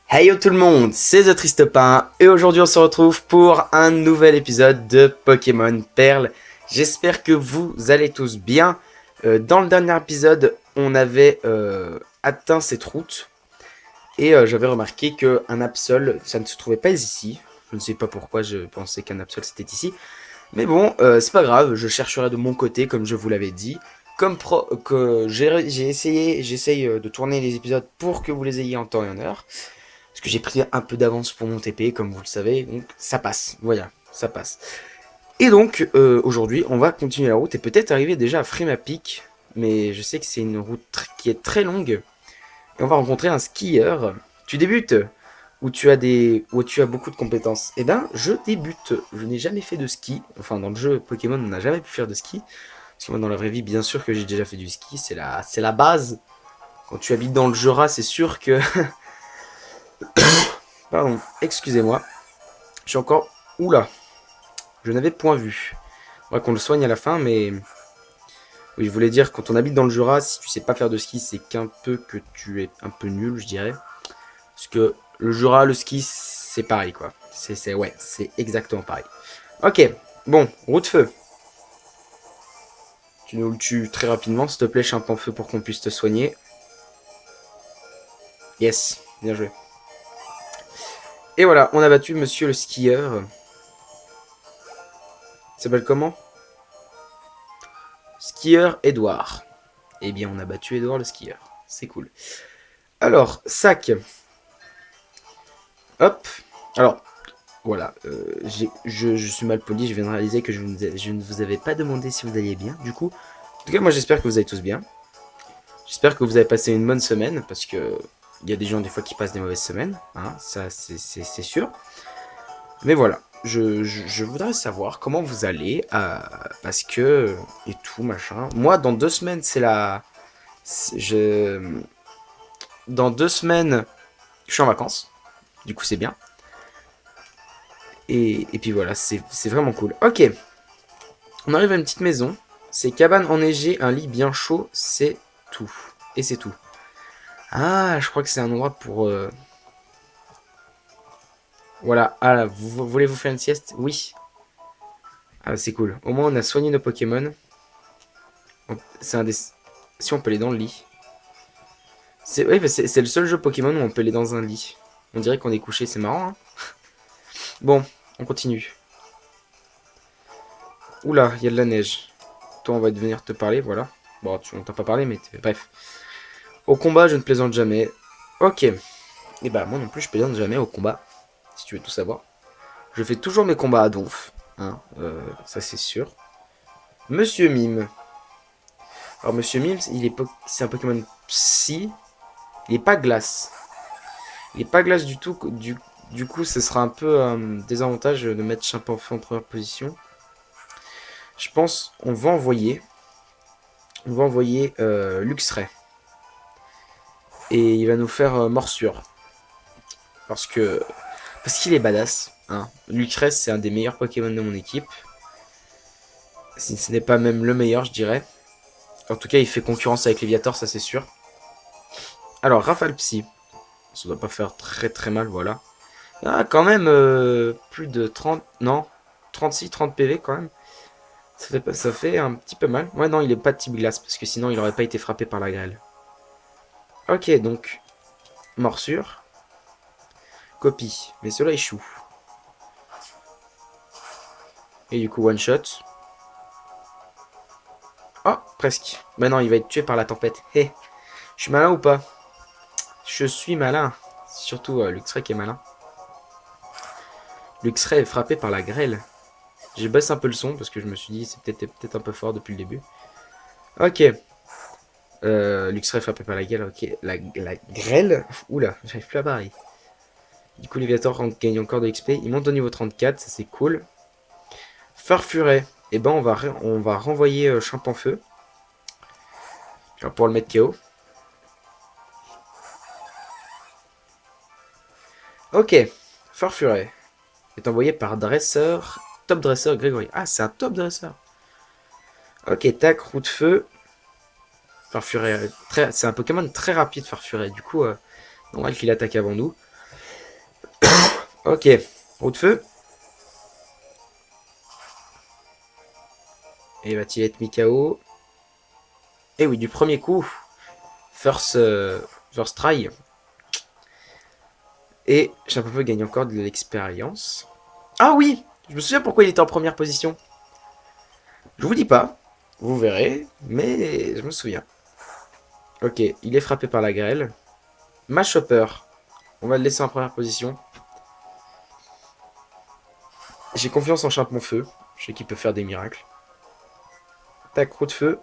Hey yo tout le monde, c'est The Tristopin et aujourd'hui on se retrouve pour un nouvel épisode de Pokémon Perle. J'espère que vous allez tous bien. Dans le dernier épisode, on avait atteint cette route et j'avais remarqué qu'un Absol, ça ne se trouvait pas ici. Je ne sais pas pourquoi je pensais qu'un Absol c'était ici. Mais bon, c'est pas grave, je chercherai de mon côté comme je vous l'avais dit. Que j'essaye de tourner les épisodes pour que vous les ayez en temps et en heure. Parce que j'ai pris un peu d'avance pour mon TP, comme vous le savez, donc ça passe. Voilà, ça passe. Et donc, aujourd'hui, on va continuer la route et peut-être arriver déjà à Frémapic. Mais je sais que c'est une route qui est très longue. Et on va rencontrer un skieur. Tu débutes où tu as beaucoup de compétences. Eh ben, je débute. Je n'ai jamais fait de ski. Enfin, dans le jeu Pokémon, on n'a jamais pu faire de ski. Parce que moi, dans la vraie vie, bien sûr que j'ai déjà fait du ski. C'est la base. Quand tu habites dans le Jura, c'est sûr que... Pardon, excusez-moi. Je suis encore... Oula, je n'avais point vu. On va qu'on le soigne à la fin, mais... Oui, je voulais dire, quand on habite dans le Jura, si tu sais pas faire de ski, c'est qu'un peu que tu es un peu nul, je dirais. Parce que le Jura, le ski, c'est pareil, quoi. Ouais, c'est exactement pareil. Ok, bon, roue de feu. Tu nous le tues très rapidement, s'il te plaît, feu pour qu'on puisse te soigner. Yes, bien joué. Et voilà, on a battu monsieur le skieur. Il s'appelle comment? Skieur Edouard. Eh bien, on a battu Edouard le skieur. C'est cool. Alors, sac. Hop. Alors, voilà. Je suis mal poli. Je viens de réaliser que je ne vous avais pas demandé si vous alliez bien. Du coup, en tout cas, moi, j'espère que vous allez tous bien. J'espère que vous avez passé une bonne semaine. Parce que il y a des gens, des fois, qui passent des mauvaises semaines. Hein, ça, c'est sûr. Mais voilà. Je voudrais savoir comment vous allez. Parce que... Et tout, machin. Moi, dans 2 semaines, c'est la... Je... Dans 2 semaines, je suis en vacances. Du coup, c'est bien. Et puis voilà, c'est vraiment cool. Ok, on arrive à une petite maison. C'est cabane enneigée, un lit bien chaud, c'est tout. Et c'est tout. Ah, je crois que c'est un endroit pour... Voilà, ah, vous voulez vous faire une sieste? Oui. Ah, c'est cool. Au moins, on a soigné nos Pokémon. C'est un des... Si on peut aller dans le lit. Oui, c'est le seul jeu Pokémon où on peut aller dans un lit. On dirait qu'on est couché, c'est marrant, hein. Bon, on continue. Oula, il y a de la neige. Toi, on va venir te parler, voilà. Bon, on t'a pas parlé, mais bref. Au combat, je ne plaisante jamais. Ok. Et bah, moi non plus, je plaisante jamais au combat. Si tu veux tout savoir. Je fais toujours mes combats à donf. Hein, ça, c'est sûr. Monsieur Mime. Alors, Monsieur Mime, c'est un Pokémon psy. Il est pas glace. Il est pas glace du tout. Du coup, ce sera un peu désavantage de mettre Chimpafeu en première position. Je pense on va envoyer. On va envoyer Luxray. Et il va nous faire morsure. Parce que Parce qu'il est badass. Hein. Lucrèce, c'est un des meilleurs Pokémon de mon équipe. Si ce n'est pas même le meilleur, je dirais. En tout cas, il fait concurrence avec Léviator, ça c'est sûr. Alors, Rafale Psy. Ça doit pas faire très très mal, voilà. Ah, quand même, plus de 30... Non, 36, 30 PV quand même. Ça fait un petit peu mal. Ouais, non, il est pas de type glace, parce que sinon il aurait pas été frappé par la grêle. Ok, donc, morsure. Copie. Mais cela échoue. Et du coup, one shot. Oh, presque. Bah non, il va être tué par la tempête. Hé, je suis malin ou pas? Je suis malin. Surtout Luxray qui est malin. Luxray est frappé par la grêle. J'ai baissé un peu le son parce que je me suis dit c'est peut-être un peu fort depuis le début. Ok. Luxray est frappé par la grêle. Ok. La grêle. Oula, j'arrive plus à parler. Du coup, Léviator gagne encore de XP. Il monte au niveau 34, ça c'est cool. Farfuret. Et ben on va renvoyer Champafeu. Pour le mettre KO. Ok. Farfuret est envoyé par Dresseur. Top Dresseur Grégory. Ah, c'est un top Dresseur. Ok, tac, roue de feu. Farfuret, c'est un Pokémon très rapide, Farfuret. Du coup, normal qu'il attaque avant nous. Ok, roue de feu. Et va-t-il être mis KO? Et oui, du premier coup. First try. Et Champafeu gagne encore de l'expérience. Ah oui, je me souviens pourquoi il était en première position. Je vous dis pas, vous verrez, mais je me souviens. Ok, il est frappé par la grêle. Mashhopper, on va le laisser en première position. J'ai confiance en Champmonfeu, je sais qu'il peut faire des miracles. Tac, roue de feu.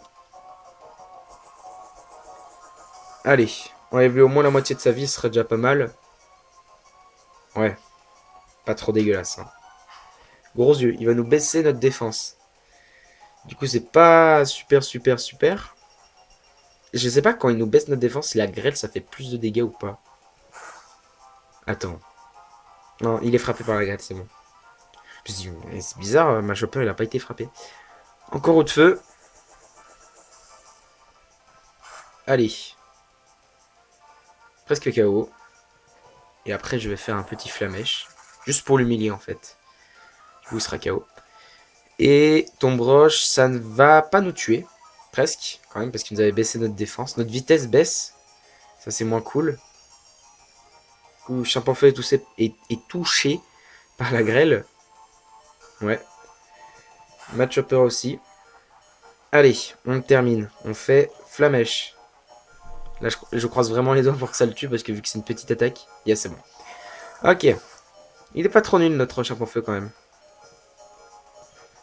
Allez, enlève-lui au moins la moitié de sa vie, ce serait déjà pas mal. Ouais, pas trop dégueulasse. Hein. Gros yeux, il va nous baisser notre défense. Du coup, c'est pas super. Je sais pas quand il nous baisse notre défense, si la grêle ça fait plus de dégâts ou pas. Attends. Non, il est frappé par la grêle, c'est bon. Je me dis, c'est bizarre, ma chopper il a pas été frappé. Encore roue de feu. Allez. Presque KO. Et après, je vais faire un petit flamèche. Juste pour l'humilier en fait. Du coup, il sera KO. Et ton broche, ça ne va pas nous tuer. Presque, quand même, parce qu'il nous avait baissé notre défense. Notre vitesse baisse. Ça, c'est moins cool. Du coup, Champafeu est touché par la grêle. Ouais. Match Chopper aussi. Allez, on termine. On fait flamèche. Là, je croise vraiment les doigts pour que ça le tue, parce que vu que c'est une petite attaque, yeah, c'est bon. Ok. Il est pas trop nul, notre Champafeu, quand même.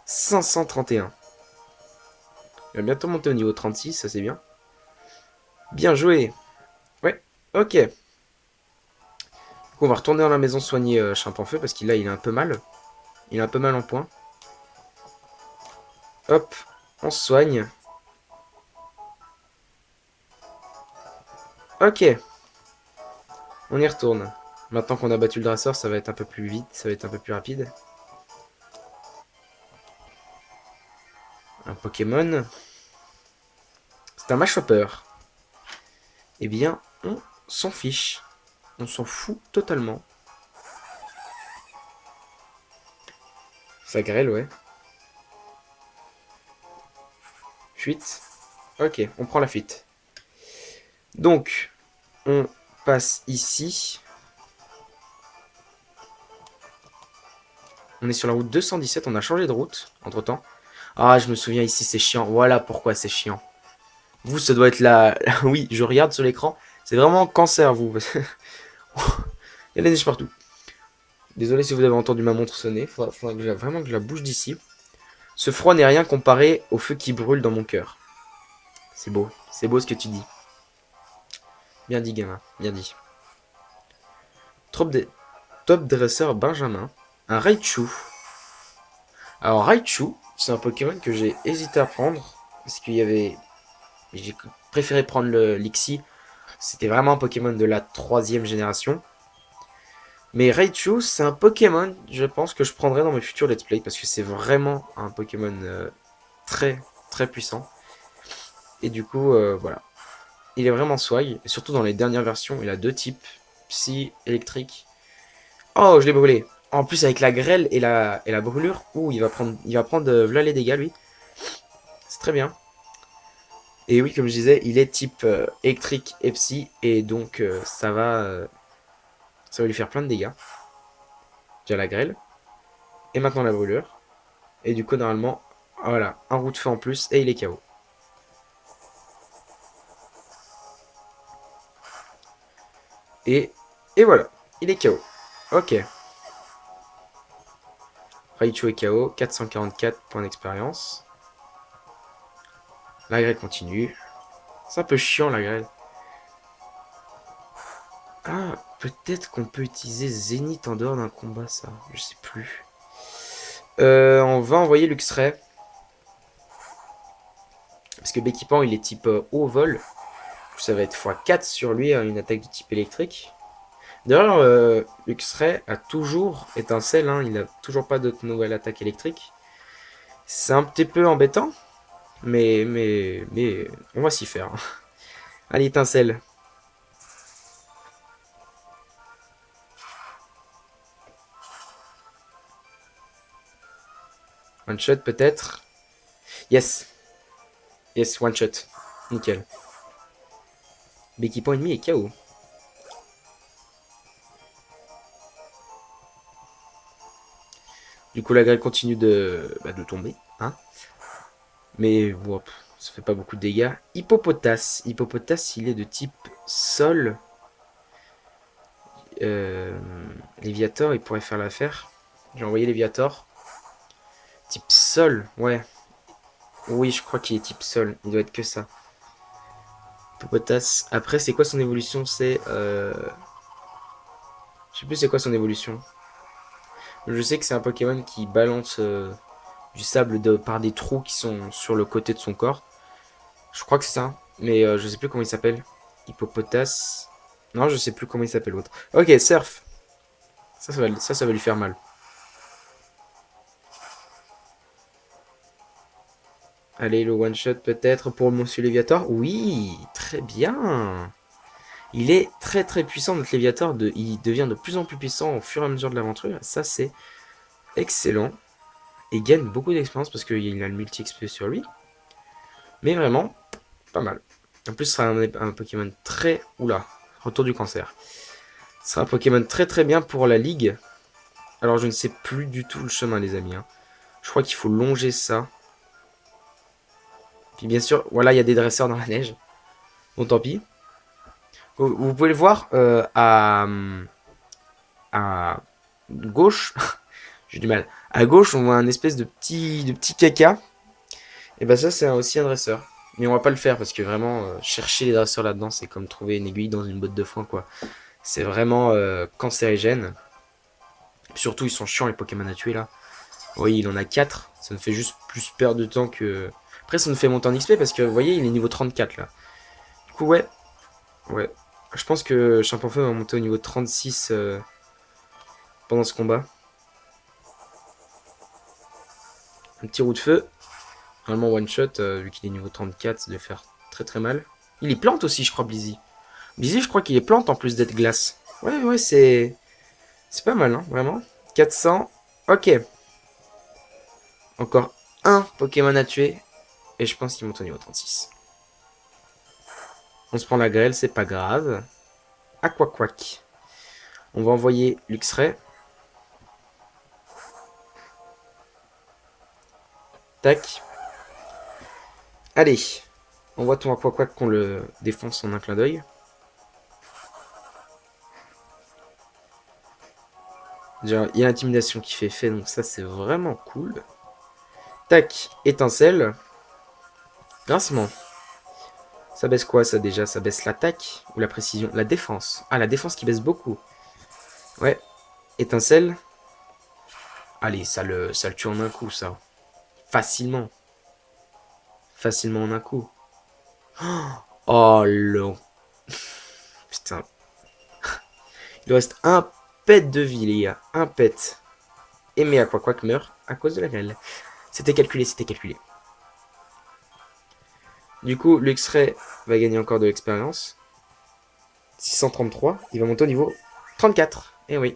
531. Il va bientôt monter au niveau 36, ça c'est bien. Bien joué. Ouais, ok. Du coup, on va retourner dans la maison soigner Champafeu, parce qu'il il a un peu mal. Il a un peu mal en point. Hop, on se soigne. Ok, on y retourne. Maintenant qu'on a battu le dresseur, ça va être un peu plus vite, ça va être un peu plus rapide. Un Pokémon. C'est un Mashhopper. Eh bien, on s'en fiche. On s'en fout totalement. Ça grêle, ouais. Fuite. Ok, on prend la fuite. Donc, on passe ici. On est sur la route 217, on a changé de route entre-temps. Ah, je me souviens ici, c'est chiant. Voilà pourquoi c'est chiant. Vous, ça doit être la... Oui, je regarde sur l'écran. C'est vraiment cancer, vous. Il y a de la neige partout. Désolé si vous avez entendu ma montre sonner. Faudra vraiment que je la bouge d'ici. Ce froid n'est rien comparé au feu qui brûle dans mon cœur. C'est beau. C'est beau ce que tu dis. Bien dit, gamin. Bien dit. Top dresseur Benjamin. Un Raichu. Alors, Raichu, c'est un Pokémon que j'ai hésité à prendre. Parce qu'il y avait... J'ai préféré prendre le Lixie. C'était vraiment un Pokémon de la 3e génération. Mais Raichu, c'est un Pokémon, je pense, que je prendrai dans mes futurs let's play. Parce que c'est vraiment un Pokémon très puissant. Et du coup, voilà. Il est vraiment swag. Et surtout dans les dernières versions, il a deux types. Psy, électrique. Oh, je l'ai brûlé. En plus, avec la grêle et la brûlure, ouh, il va prendre voilà les dégâts, lui. C'est très bien. Et oui, comme je disais, il est type électrique et psy. Et donc, ça va lui faire plein de dégâts. Déjà la grêle. Et maintenant la brûlure. Et du coup, normalement, voilà, un roue de feu en plus. Et il est KO. Et, et voilà, il est KO. Ok. Raichu est KO. 444 points d'expérience. La grêle continue. C'est un peu chiant la grêle. Ah, peut-être qu'on peut utiliser Zénith en dehors d'un combat, ça. Je sais plus. On va envoyer Luxray. Parce que Béquipan, il est type haut vol. Ça va être x4 sur lui, une attaque de type électrique. D'ailleurs, Luxray a toujours étincelle. Hein, il n'a toujours pas de nouvelle attaque électrique. C'est un petit peu embêtant. Mais on va s'y faire. Allez, étincelle. One shot peut-être. Yes. Yes, one shot. Nickel. L'équipement ennemi est KO. Du coup, la grêle continue de tomber. Hein, mais bon, ça fait pas beaucoup de dégâts. Hippopotas. Hippopotas, il est de type sol. Léviator, il pourrait faire l'affaire. J'ai envoyé Léviator. Type sol, ouais. Oui, je crois qu'il est type sol. Il doit être que ça. Hippopotas. Après, c'est quoi son évolution? C'est... Je sais plus c'est quoi son évolution. Je sais que c'est un Pokémon qui balance du sable par des trous qui sont sur le côté de son corps. Je crois que c'est ça. Mais je sais plus comment il s'appelle. Hippopotas. Non, je sais plus comment il s'appelle l'autre. Ok, surf. Ça va lui faire mal. Allez, le one shot peut-être pour Monsieur Léviator. Oui, très bien. Il est très très puissant, notre Léviator. Il devient de plus en plus puissant au fur et à mesure de l'aventure. Ça, c'est excellent. Et il gagne beaucoup d'expérience parce qu'il a le multi-XP sur lui. Mais vraiment, pas mal. En plus, ce sera un Pokémon très... Oula, retour du cancer. Ce sera un Pokémon très très bien pour la ligue. Alors, je ne sais plus du tout le chemin, les amis. Hein. Je crois qu'il faut longer ça. Puis bien sûr, voilà, il y a des dresseurs dans la neige. Bon, tant pis. Vous pouvez le voir à gauche. J'ai du mal. À gauche, on voit un espèce de petit caca. Et ben ça, c'est aussi un dresseur. Mais on va pas le faire parce que vraiment, chercher les dresseurs là-dedans, c'est comme trouver une aiguille dans une botte de foin, quoi. C'est vraiment cancérigène. Surtout, ils sont chiants, les Pokémon à tuer, là. Oui, il en a 4. Ça nous fait juste plus perdre de temps que... Après, ça nous fait monter en XP parce que, vous voyez, il est niveau 34, là. Du coup, ouais. Ouais. Je pense que Champion-Feu va monter au niveau 36 pendant ce combat. Un petit roue de feu. Normalement, one shot, vu qu'il est niveau 34, ça doit faire très très mal. Il est plante aussi, je crois, Blizzy. Blizzy, je crois qu'il est plante en plus d'être glace. Ouais, ouais, c'est... C'est pas mal, hein, vraiment. 400. Ok. Encore un Pokémon à tuer. Et je pense qu'il monte au niveau 36. On se prend la grêle, c'est pas grave. Aquaquack. On va envoyer Luxray. Tac. Allez. On voit ton Aquaquack qu'on le défonce en un clin d'œil. Déjà, il y a l'intimidation qui fait effet, donc ça c'est vraiment cool. Tac. Étincelle. Grincement. Ça baisse quoi ça déjà? Ça baisse l'attaque ou la précision? La défense. Ah, la défense qui baisse beaucoup. Ouais. Étincelle. Allez, ça le tue en un coup, ça. Facilement. Facilement en un coup. Oh, non. Putain. Il reste un pet de vie, les gars. Un pet. Et mais Aquaquack meurt à cause de la grêle. C'était calculé, c'était calculé. Du coup, Luxray va gagner encore de l'expérience. 633. Il va monter au niveau 34. Eh oui.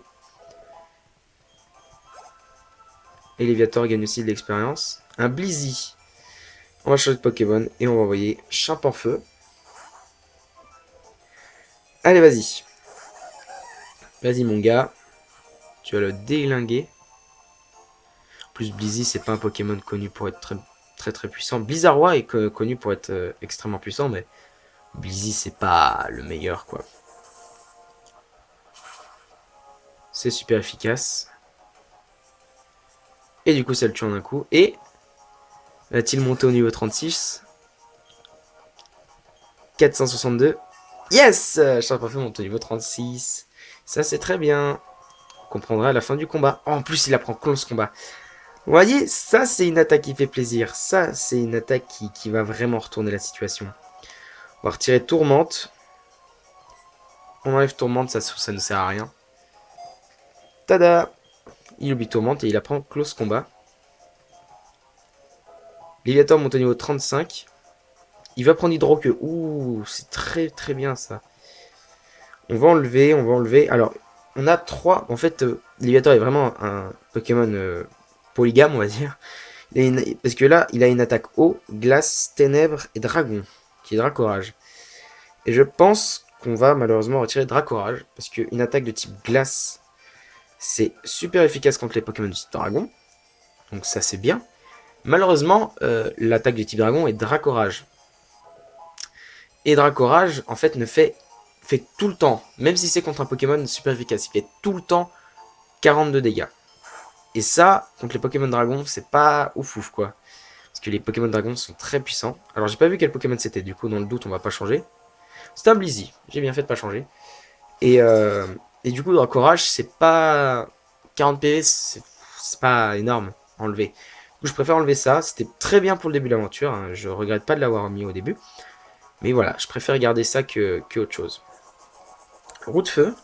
Et Léviator gagne aussi de l'expérience. Un Blizzy. On va changer de Pokémon et on va envoyer Champ-en-Feu. Allez, vas-y. Vas-y, mon gars. Tu vas le déglinguer. En plus, Blizzy, c'est pas un Pokémon connu pour être très très, très puissant. Blizzardroid est connu pour être extrêmement puissant, mais Blizzy, c'est pas le meilleur, quoi. C'est super efficace. Et du coup, ça le tue en un coup. Et va-t-il monter au niveau 36? 462. Yes! Champ-en-Feu monte au niveau 36. Ça, c'est très bien. On comprendra à la fin du combat. Oh, en plus, il apprend close combat. Vous voyez, ça, c'est une attaque qui fait plaisir. Ça, c'est une attaque qui va vraiment retourner la situation. On va retirer Tourmente. On enlève Tourmente, ça ne sert à rien. Tada! Il oublie Tourmente et il apprend close combat. Léviator monte au niveau 35. Il va prendre Hydroqueue. Ouh, c'est très très bien ça. On va enlever, on va enlever. Alors, on a 3. En fait, Léviator est vraiment un Pokémon polygame, on va dire. Parce que là, il a une attaque eau, glace, ténèbres et dragon, qui est Dracorage. Et je pense qu'on va malheureusement retirer Dracorage, parce qu'une attaque de type glace, c'est super efficace contre les Pokémon de type dragon. Donc ça c'est bien. Malheureusement, l'attaque de type dragon est Dracorage. Et Dracorage, en fait, fait tout le temps, même si c'est contre un Pokémon super efficace, il fait tout le temps 42 dégâts. Et ça, contre les Pokémon Dragon, c'est pas ouf ouf quoi. Parce que les Pokémon Dragon sont très puissants. Alors j'ai pas vu quel Pokémon c'était, du coup dans le doute on va pas changer. C'est un Blizzy, j'ai bien fait de pas changer. Et, euh, et du coup Dracorage c'est pas... 40 PV, c'est pas énorme à enlever. Du coup je préfère enlever ça, c'était très bien pour le début de l'aventure, hein. Je regrette pas de l'avoir mis au début. Mais voilà, je préfère garder ça que autre chose. Roue de feu.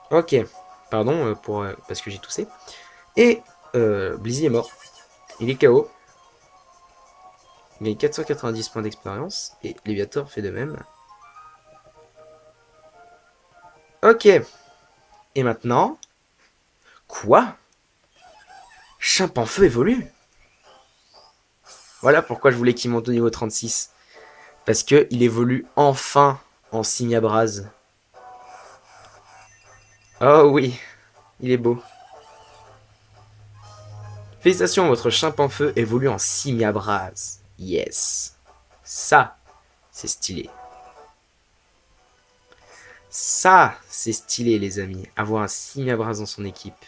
Ok, pardon parce que j'ai toussé. Et Blizzy est mort. Il est KO. Il gagne 490 points d'expérience. Et Léviator fait de même. Ok. Et maintenant... Quoi? Feu évolue. Voilà pourquoi je voulais qu'il monte au niveau 36. Parce que il évolue enfin en Simiabraz. Oh oui, il est beau. Félicitations, votre Feu évolue en Simiabraz. Yes. Ça, c'est stylé. Ça, c'est stylé, les amis. Avoir un Simiabraz dans son équipe.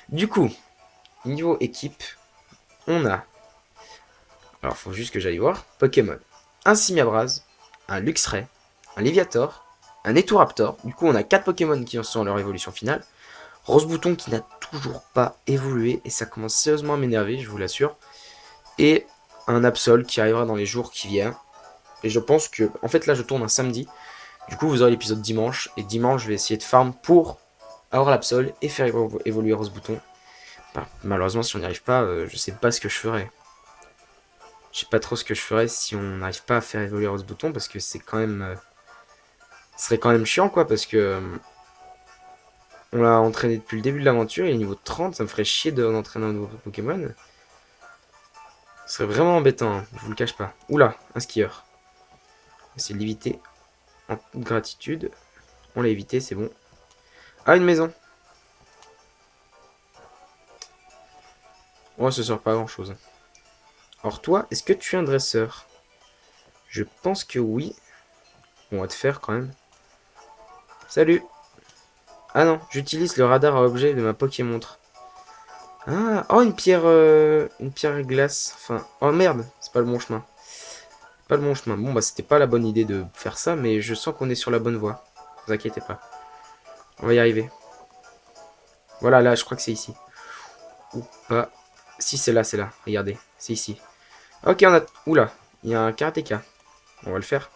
Du coup, niveau équipe, on a... Alors, faut juste que j'aille voir. Pokémon. Un Simiabraz, un Luxray, un Léviator, un Etoraptor. Du coup, on a 4 Pokémon qui en sont à leur évolution finale. Rose Bouton qui n'a toujours pas évolué. Et ça commence sérieusement à m'énerver, je vous l'assure. Et un Absol qui arrivera dans les jours qui viennent. Et je pense que... En fait, là, je tourne un samedi. Du coup, vous aurez l'épisode dimanche. Et dimanche, je vais essayer de farm pour avoir l'Absol et faire évoluer Rose Bouton. Bah, malheureusement, si on n'y arrive pas, je sais pas ce que je ferais. Je sais pas trop ce que je ferais si on n'arrive pas à faire évoluer Rose Bouton parce que c'est quand même. Ce serait quand même chiant quoi parce que. On l'a entraîné depuis le début de l'aventure, il est niveau 30, ça me ferait chier d'entraîner un nouveau Pokémon. Ce serait vraiment embêtant, hein, je vous le cache pas. Oula, un skieur. On va essayer de l'éviter en toute gratitude. On l'a évité, c'est bon. Ah, une maison. Oh, ça sert pas à grand chose. Alors toi, est-ce que tu es un dresseur? Je pense que oui. On va te faire quand même. Salut. Ah non, j'utilise le radar à objet de ma Pokémontre. Ah, oh une pierre glace. Enfin, oh merde, c'est pas le bon chemin. Pas le bon chemin. Bon bah c'était pas la bonne idée de faire ça, mais je sens qu'on est sur la bonne voie. Ne vous inquiétez pas. On va y arriver. Voilà, là, je crois que c'est ici. Ou pas. Si c'est là, c'est là. Regardez, c'est ici. Ok, on a... Oula, il y a un karatéka. On va le faire.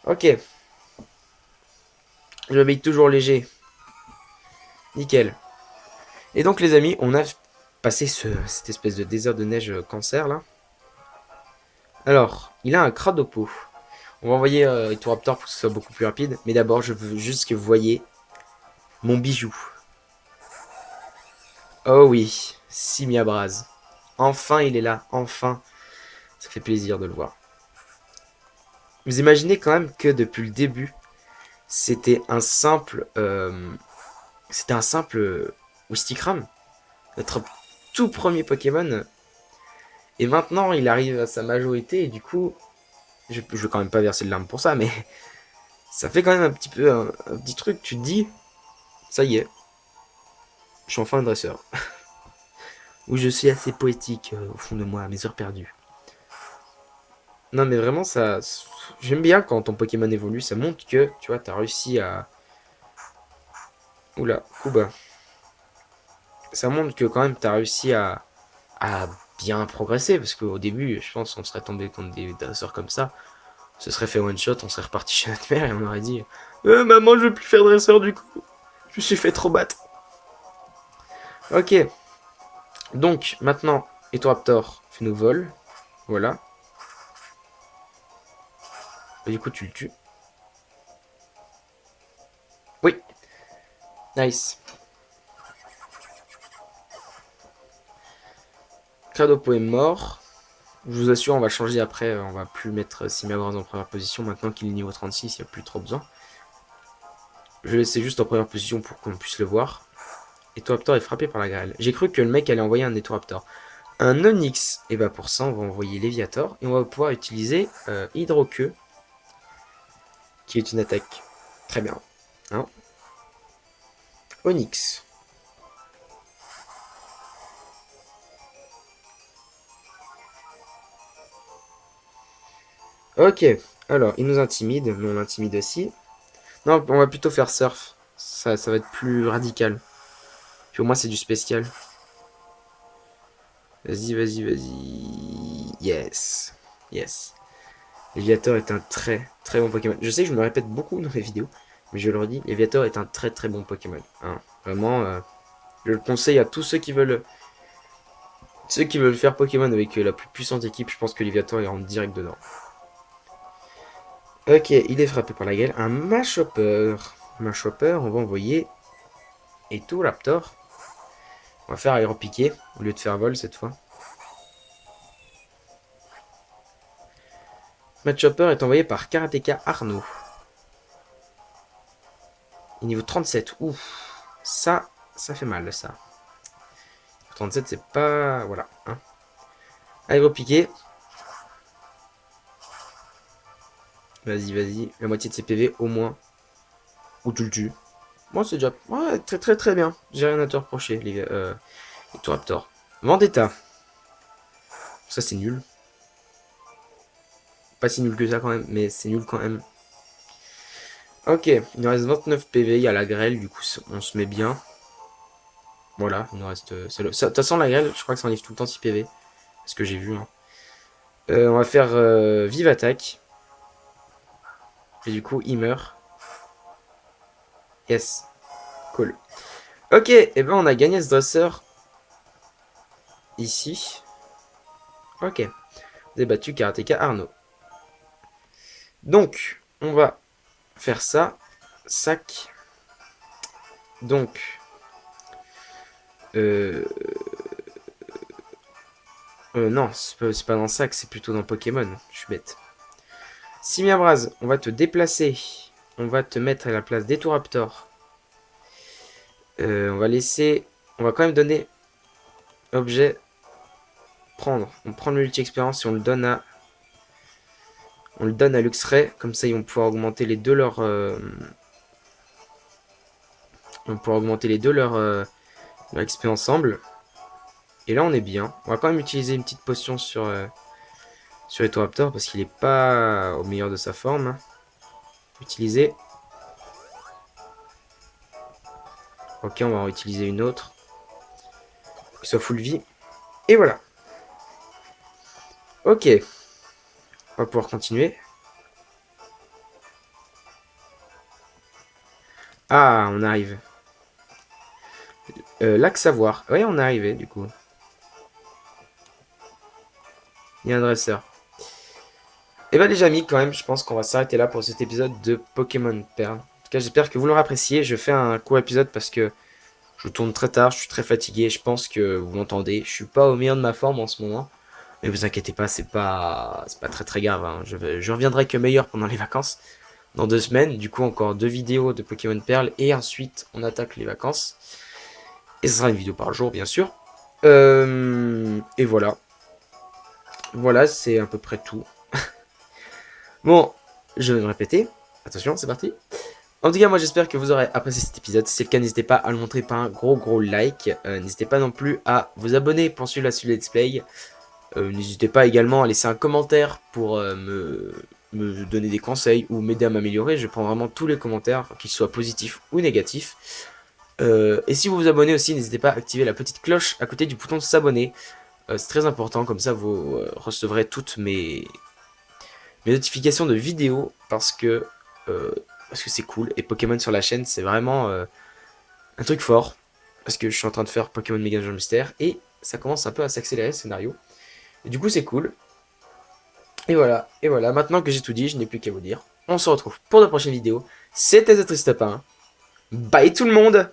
Ok. Je m'habille toujours léger. Nickel. Et donc les amis, on a passé cette espèce de désert de neige cancer là. Alors, il a un Cradopo. On va envoyer Raptor pour que ce soit beaucoup plus rapide. Mais d'abord, je veux juste que vous voyez mon bijou. Oh oui, Simiabraz. Enfin, il est là. Enfin. Ça fait plaisir de le voir. Vous imaginez quand même que depuis le début, c'était un simple... c'était un simple Wistikram. Notre tout premier Pokémon. Et maintenant, il arrive à sa majorité. Et du coup, je vais quand même pas verser de larmes pour ça, mais ça fait quand même un petit peu un petit truc. Tu te dis, ça y est, je suis enfin un dresseur. Ou je suis assez poétique au fond de moi, à mes heures perdues. Non, mais vraiment, ça. J'aime bien quand ton Pokémon évolue. Ça montre que, tu vois, t'as réussi à. Oula, Kuba. Ça montre que quand même t'as réussi à bien progresser. Parce qu'au début, je pense qu'on serait tombé contre des dresseurs comme ça. On se serait fait one shot, on serait reparti chez notre mère et on aurait dit maman, je veux plus faire dresseur du coup. Je me suis fait trop battre. Ok. Donc, maintenant, Etoraptor fait nos vols. Voilà. Et du coup, tu le tues. Oui. Nice. Cradopo est mort. Je vous assure, on va changer après. On va plus mettre Simiagras en première position. Maintenant qu'il est niveau 36, il n'y a plus trop besoin. Je vais laisser juste en première position pour qu'on puisse le voir. Etoraptor est frappé par la grêle. J'ai cru que le mec allait envoyer un Etoraptor. Un Onyx, et bah pour ça on va envoyer Léviator. Et on va pouvoir utiliser Hydroqueue, qui est une attaque très bien. Hein, Onyx. Ok, alors il nous intimide, mais on l'intimide aussi. Non, on va plutôt faire Surf. Ça va être plus radical. Puis au moins c'est du spécial. Vas-y, vas-y, vas-y. Yes. Yes. Léviator est un très très bon Pokémon. Je sais que je me répète beaucoup dans mes vidéos, mais je le redis, Léviator est un très très bon Pokémon. Hein. Vraiment, je le conseille à tous ceux qui veulent faire Pokémon avec la plus puissante équipe. Je pense que Léviator il rentre direct dedans. Ok, il est frappé par la gueule. Un Machopper. Machopper, on va envoyer Etoraptor. On va faire aéropiqué au lieu de faire vol cette fois. Machopper est envoyé par Karateka Arnaud. Et niveau 37. Ouf. Ça fait mal ça. 37 c'est pas... Voilà. Hein. Aéropiqué. Vas-y, vas-y. La moitié de ses PV au moins. Ou tu le tues. Bon, c'est déjà... Ouais, très très très bien. J'ai rien à te reprocher, les Raptor. Vendetta. Ça, c'est nul. Pas si nul que ça quand même, mais c'est nul quand même. Ok, il nous reste 29 PV. Il y a la grêle, du coup, on se met bien. Voilà, il nous reste... De toute façon, la grêle, je crois que ça enlève tout le temps 6 PV. C'est ce que j'ai vu. Hein. On va faire vive attaque. Et du coup, il meurt. Yes. Cool. Ok, et ben on a gagné ce dresseur. Ici. Ok. Débattu Karateka Arnaud. Donc, on va faire ça. Sac. Donc. Non, c'est pas dans le sac, c'est plutôt dans Pokémon. Je suis bête. Simiabras, on va te déplacer. On va te mettre à la place d'Etoraptor. On va laisser... On va quand même donner... Objet. Prendre. On prend le multi-expérience et on le donne à... On le donne à Luxray. Comme ça, ils vont pouvoir augmenter les deux leurs... On pourra augmenter les deux leur XP ensemble. Et là, on est bien. On va quand même utiliser une petite potion sur Etoraptor parce qu'il n'est pas au meilleur de sa forme. Utiliser. Ok, on va en utiliser une autre. Pour qu'il soit full vie. Et voilà. Ok. On va pouvoir continuer. Ah, on arrive. Lac Savoir. Oui, on est arrivé du coup. Il y a un dresseur. Et bien les amis, quand même, je pense qu'on va s'arrêter là pour cet épisode de Pokémon Perle. En tout cas, j'espère que vous l'aurez apprécié. Je fais un court épisode parce que je tourne très tard, je suis très fatigué. Je pense que vous l'entendez. Je suis pas au meilleur de ma forme en ce moment. Mais vous inquiétez pas, c'est pas très très grave. Hein. Je reviendrai que meilleur pendant les vacances. Dans 2 semaines, du coup, encore 2 vidéos de Pokémon Perle. Et ensuite, on attaque les vacances. Et ce sera une vidéo par jour, bien sûr. Et voilà. Voilà, c'est à peu près tout. Bon, je vais me répéter. Attention, c'est parti. En tout cas, moi j'espère que vous aurez apprécié cet épisode. Si c'est le cas, n'hésitez pas à le montrer par un gros like. N'hésitez pas non plus à vous abonner pour suivre la suite Let's Play. N'hésitez pas également à laisser un commentaire pour me donner des conseils ou m'aider à m'améliorer. Je prends vraiment tous les commentaires, qu'ils soient positifs ou négatifs. Et si vous vous abonnez aussi, n'hésitez pas à activer la petite cloche à côté du bouton s'abonner. C'est très important, comme ça vous recevrez toutes mes notifications de vidéos parce que c'est cool. Et Pokémon sur la chaîne, c'est vraiment un truc fort. Parce que je suis en train de faire Pokémon Mega Dungeon Mystère et ça commence un peu à s'accélérer le scénario. Et du coup, c'est cool. Et voilà, maintenant que j'ai tout dit, je n'ai plus qu'à vous dire. On se retrouve pour de prochaines vidéos. C'était The Triste Pain. Bye tout le monde!